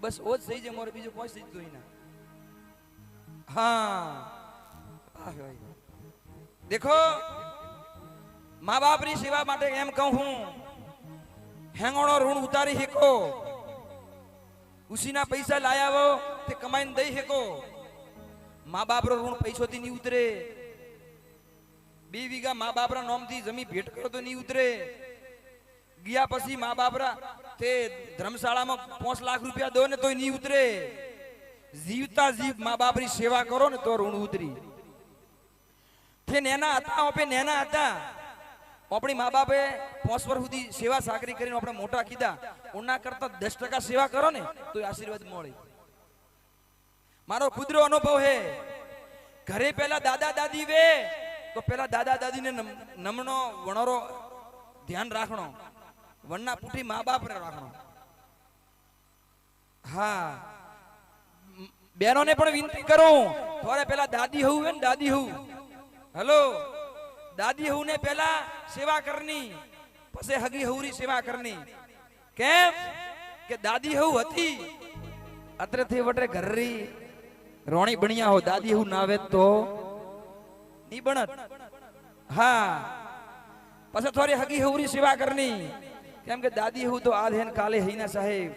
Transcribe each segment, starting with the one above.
बस वो सही जे मोरे बीजो कोई सही तो ही ना। हाँ देखो माँ बाप री सेवा माटे एम कहूं हेंगणो ऋण उतारी हेको उसी ना पैसा लाया वो ते कमाईने दई हेको माँ बाप रो ऋण पैसों थी नहीं उतरे 2 वीघा माँ बाप रा नाम थी जमी भेट करो तो नहीं उतरे गया पसी माँ बाप रा ते धर्मशाला में 5 लाख रुपया दो ने तो नहीं उतरे जीवता जीव माँ बाप री सेवा करो ने तो ऋण उतरी थे नेना હતા ઓપે નેના હતા આપણી મા બાપે 5 વર્ષ સુધી સેવા સાકરી કરીને આપણે મોટા કીધા ઉના કરતા 10% સેવા કરો ને તો આશીર્વાદ મળે મારો ખુદરો અનુભવ હે ઘરે પહેલા દાદા દાદી વે તો પહેલા દાદા દાદી ને નમણો વણરો ધ્યાન રાખણો વણના પુઠી મા બાપ ને રાખણો હા બહેનો ને પણ વિનંતી કરું થોડે પહેલા દાદી હોઉં હે ને દાદી હોઉં हेलो दादी हूँ ने पहला सेवा करनी पसे हगी हूरी सेवा करनी केम के दादी हूँ हती अतरे थे वटे घररी रोणी बनिया हो दादी हूँ नावे तो नहीं बनत हाँ पसे थोड़ी हगी हूरी सेवा करनी केम के दादी हूँ तो आधेन काले ही ना साहेब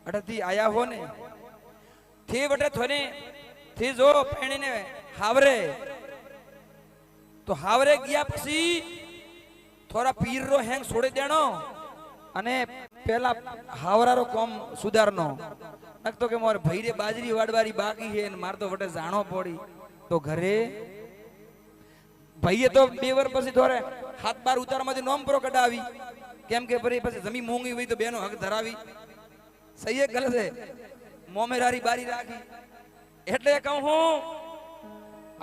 अटती आया हो ने थे वटे थोड़े थे जो पेणी ने हावरे तो हावरे गया पसी थोड़ा पीर रो हेंग छोड़े देनो अने पहला हावरा रो कम सुधारनो नक तो के मोर भईरे बाजरी वाडवारी बाकी है न मार तो वटे जानो पड़ी तो घरे भईए तो 2 वर पसी थोड़े हाथ बार उतार માંથી नोम प्रो कढावी केम के परी पसी जमी मोंगी हुई तो बेनो हक धरावी सही है गलत है मोमेरारी बारी राखी એટલે કહું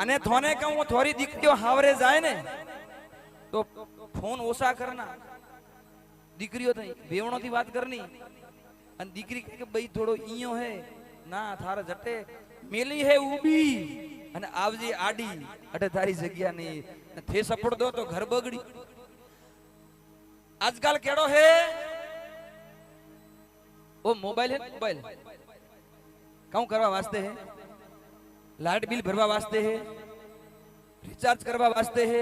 અને થોને કહું થોરી દીકરીઓ હાવરે જાય ને તો ફોન ઓછા કરના દીકરીઓ થઈ વેવણો થી વાત કરની અને દીકરી કહે કે ભાઈ થોડો ઈયો હે ના થારે જટે મેલી હે ઊભી અને આવજે આડી અટે તારી જગ્યા નહીં થે સપોર્ટ દો તો ઘર બગડી આજકાલ કેડો હે ओ मोबाइल है मोबाइल कहूं करवा वास्ते है लाइट बिल भरवा वास्ते है रिचार्ज करवा वास्ते है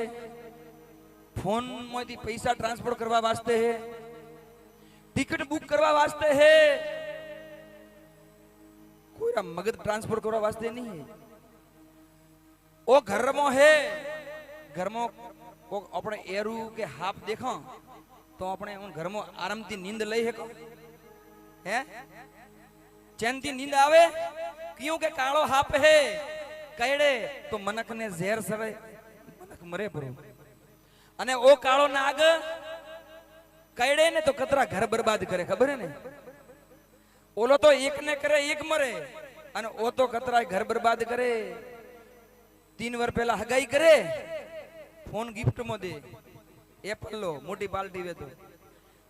फोन में पैसा ट्रांसफर करवा वास्ते है टिकट बुक करवा वास्ते है कोई मगज ट्रांसफर करवा वास्ते नहीं है ओ घर में है घर में को अपने एरू के हाफ देखो तो अपने उन घर में आराम थी नींद लई है को है चैन थी नींद आवे क्यों के कालो हाप है कईड़े तो मनक ने ઝેર સરે मनक मरे परो अने ओ कालो नाग कईड़े ने तो कतरा घर बर्बाद करे खबर है ने ओलो तो एक ने करे एक मरे अने ओ तो कतरा घर बर्बाद करे 3 वर पहला हगाई करे फोन गिफ्ट में दे एप्पल लो मोटी पार्टी वे तो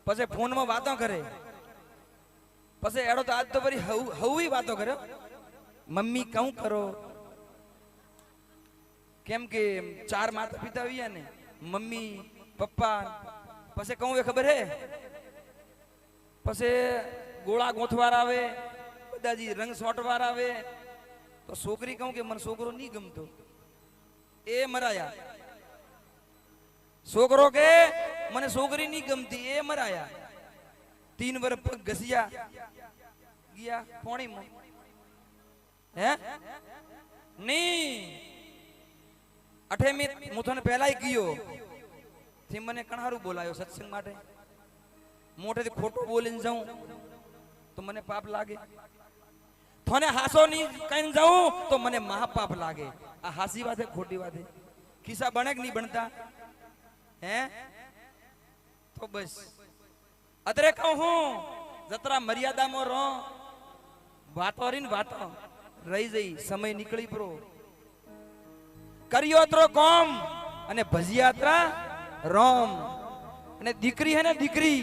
पछे फोन में बातों करे पछे एड़ो तो आज तो बरी हवी बातों करे मम्मी कहूं करो केम के 4 माता पिता हुआ ने मम्मी पप्पा पछे कहूं वे खबर है पछे गोला गोथवार आवे बदाजी रंग सोटवार आवे तो छोकरी कहूं के मन छोकरो नहीं गमतो ए मराया छोकरो के मने छोकरी नहीं गमती ए मराया 3 वर पग घसिया गया पानी में है नहीं अठे में मुथन पहला ही कियो थी मने कणारू बोलायो सत्संग माटे मोटे थी खोटो बोलीने जाऊं तो मने पाप लागे थोने हासो नहीं कहीं जाऊं तो मने महापाप लागे आ हासी बात है खोटी बात है किसा बने कि नहीं बनता है तो बस अतरे कहूं जतरा मर्यादा में रो वातो रीन वातो रही जई समय निकली परो करियो अतरो कॉम अने भजियात्रा रोम अने दीकरी है ना दीकरी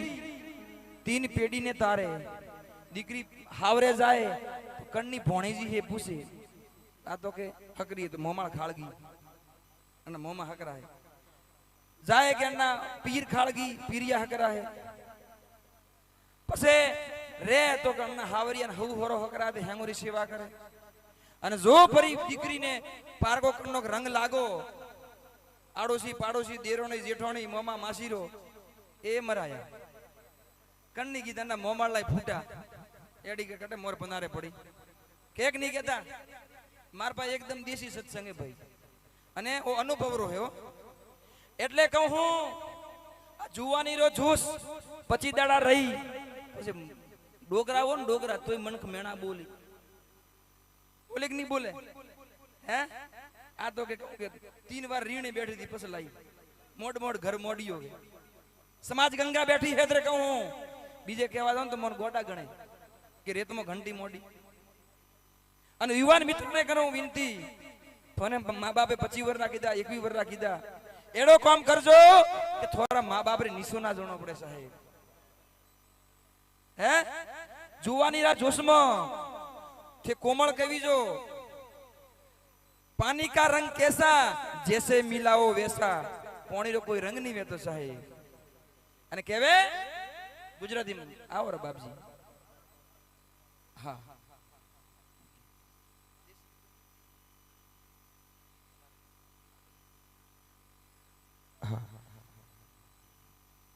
3 पेड़ी ने तारे दीकरी हावरे जाए तो कन्नी भोणी जी है पूछे आ तो के हकरी तो मोमा खाळगी अने मोमा हकरा है जाए के ना पीर खाळगी पीरिया हकरा है पसे રે તો કણના હાવરિયાને હવ હોરો હકરા દે હેંગોરી સેવા કરે અને જો ફરી દીકરીને પારગો કરનો રંગ લાગો આડોશી પાડોશી દેરોણી જેઠોણી મોમા માસીરો એ મરાયા કણની ગીતાના મોમાળ લાય ફૂટા એડી કે કટે મોર પનારે પડી કેક નહીં કેતા માર પાસે એકદમ દેશી સત્સંગે ભાઈ અને ઓ અનુભવ રો હે એટલે કહું હું આ જુવાની રો જોશ પછી દાડા રહી પછી ડોગરા હો ને ડોગરા તોય મનખ મેણા બોલી બોલે કે નહીં બોલે હે આ તો કે 3 વાર રીણે બેઠી હતી પછી લાઈ મોડ મોડ ઘર મોડિયો સમાજ ગંગા બેઠી હેતરે કહું બીજે કહેવા દઉં તો મને ગોડા ગણે કે રેતમાં ઘંટી મોડી અને યુવાન મિત્રને કરું વિનંતી ફોને મા બાપે 25 વર્ષના કીધા 21 વર્ષના કીધા એડો કામ કરજો કે થોડા મા બાપ રે નીસો ના જોણો પડે સાહેબ હે જુવાની રા જોશમાં કે કોમળ કહેવી જો પાણી કા રંગ કેસા જૈસે મિલાઓ વૈસા પાણી રો કોઈ રંગ નહીં વેતો સાહેબ અને કહેવે ગુજરાતીમાં આવો રે બાપજી હા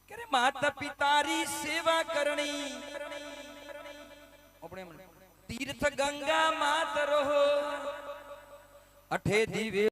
કરે માતા પિતારી સેવા કરણી આપણે તીર્થ ગંગા માત રહો અઠે દિવે